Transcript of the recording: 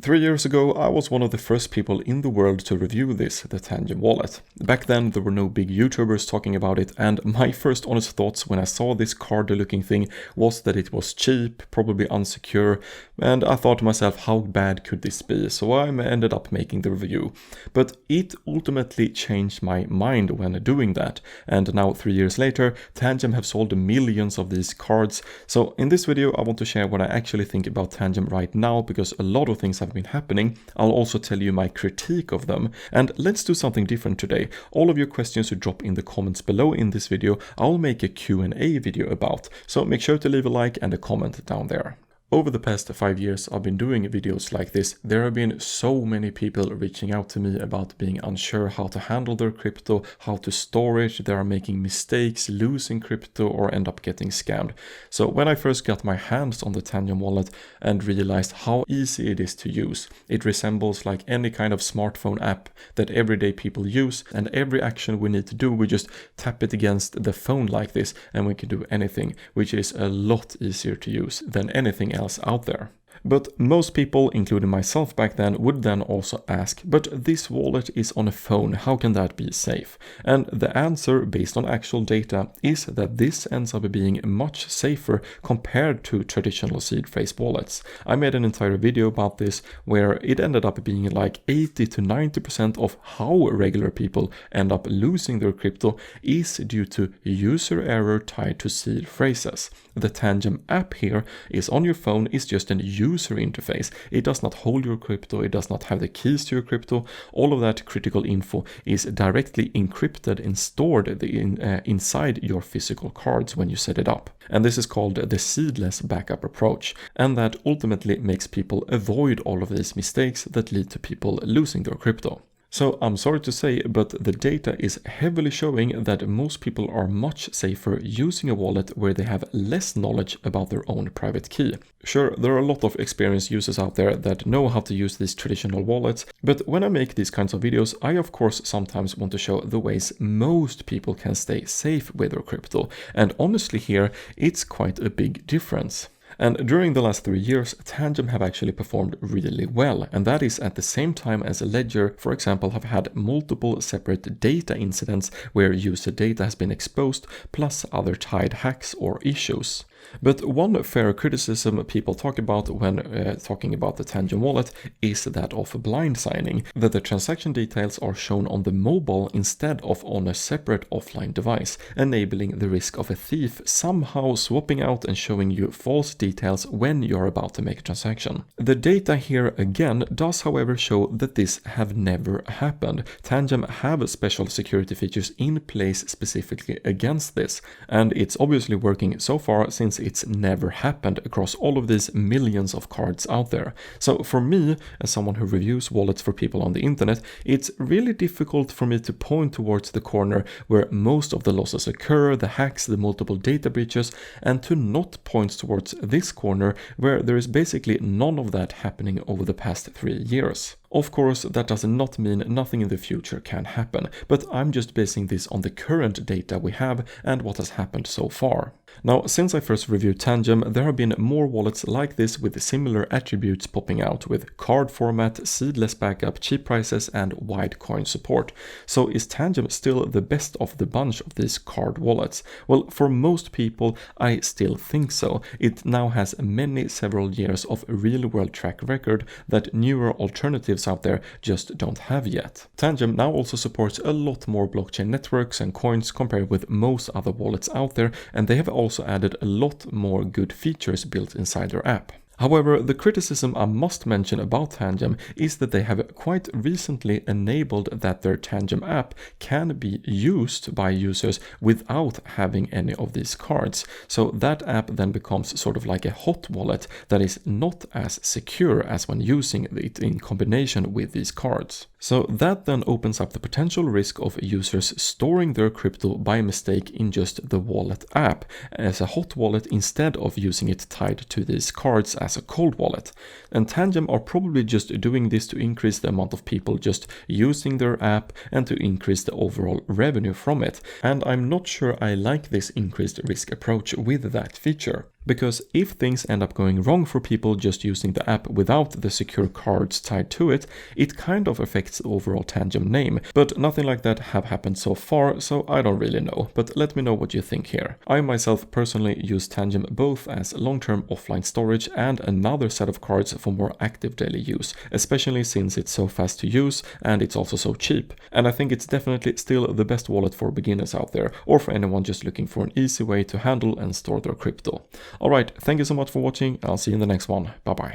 3 years ago, I was one of the first people in the world to review this, the Tangem wallet. Back then, there were no big YouTubers talking about it, and my first honest thoughts when I saw this card-looking thing was that it was cheap, probably unsecure, and I thought to myself, how bad could this be? So I ended up making the review. But it ultimately changed my mind when doing that, and now 3 years later, Tangem have sold millions of these cards. So in this video, I want to share what I actually think about Tangem right now, because a lot of things have been happening. I'll also tell you my critique of them. And let's do something different today. All of your questions you drop in the comments below in this video, I'll make a Q&A video about. So make sure to leave a like and a comment down there. Over the past 5 years I've been doing videos like this, there have been so many people reaching out to me about being unsure how to handle their crypto, how to store it, they are making mistakes, losing crypto or end up getting scammed. So when I first got my hands on the Tangem wallet and realized how easy it is to use, it resembles like any kind of smartphone app that everyday people use, and every action we need to do, we just tap it against the phone like this and we can do anything, which is a lot easier to use than anything else out there. But most people, including myself back then, would then also ask, but this wallet is on a phone, how can that be safe? And the answer, based on actual data, is that this ends up being much safer compared to traditional seed phrase wallets. I made an entire video about this where it ended up being like 80 to 90% of how regular people end up losing their crypto is due to user error tied to seed phrases. The Tangem app here is on your phone, is just an user interface. It does not hold your crypto, it does not have the keys to your crypto. All of that critical info is directly encrypted and stored inside your physical cards when you set it up. And this is called the seedless backup approach. And that ultimately makes people avoid all of these mistakes that lead to people losing their crypto. So I'm sorry to say, but the data is heavily showing that most people are much safer using a wallet where they have less knowledge about their own private key. Sure, there are a lot of experienced users out there that know how to use these traditional wallets, but when I make these kinds of videos, I of course sometimes want to show the ways most people can stay safe with their crypto. And honestly here, it's quite a big difference. And during the last 3 years, Tangem have actually performed really well, and that is at the same time as Ledger, for example, have had multiple separate data incidents where user data has been exposed, plus other tied hacks or issues. But one fair criticism people talk about when talking about the Tangem wallet is that of blind signing, that the transaction details are shown on the mobile instead of on a separate offline device, enabling the risk of a thief somehow swapping out and showing you false details when you're about to make a transaction. The data here again does however show that this have never happened. Tangem have special security features in place specifically against this, and it's obviously working so far since it's never happened across all of these millions of cards out there. So for me, as someone who reviews wallets for people on the internet, it's really difficult for me to point towards the corner where most of the losses occur, the hacks, the multiple data breaches, and to not point towards this corner where there is basically none of that happening over the past 3 years. Of course, that does not mean nothing in the future can happen, but I'm just basing this on the current data we have and what has happened so far. Now, since I first reviewed Tangem, there have been more wallets like this with similar attributes popping out with card format, seedless backup, cheap prices, and wide coin support. So is Tangem still the best of the bunch of these card wallets? Well, for most people, I still think so. It now has several years of real-world track record that newer alternatives out there just don't have yet. Tangem now also supports a lot more blockchain networks and coins compared with most other wallets out there, and they have also added a lot more good features built inside their app. However, the criticism I must mention about Tangem is that they have quite recently enabled that their Tangem app can be used by users without having any of these cards. So that app then becomes sort of like a hot wallet that is not as secure as when using it in combination with these cards. So that then opens up the potential risk of users storing their crypto by mistake in just the wallet app as a hot wallet instead of using it tied to these cards as a cold wallet. And Tangem are probably just doing this to increase the amount of people just using their app and to increase the overall revenue from it. And I'm not sure I like this increased risk approach with that feature. Because if things end up going wrong for people just using the app without the secure cards tied to it, it kind of affects the overall Tangem name, but nothing like that have happened so far, so I don't really know, but let me know what you think here. I myself personally use Tangem both as long-term offline storage and another set of cards for more active daily use, especially since it's so fast to use and it's also so cheap. And I think it's definitely still the best wallet for beginners out there, or for anyone just looking for an easy way to handle and store their crypto. Alright, thank you so much for watching, I'll see you in the next one, bye bye.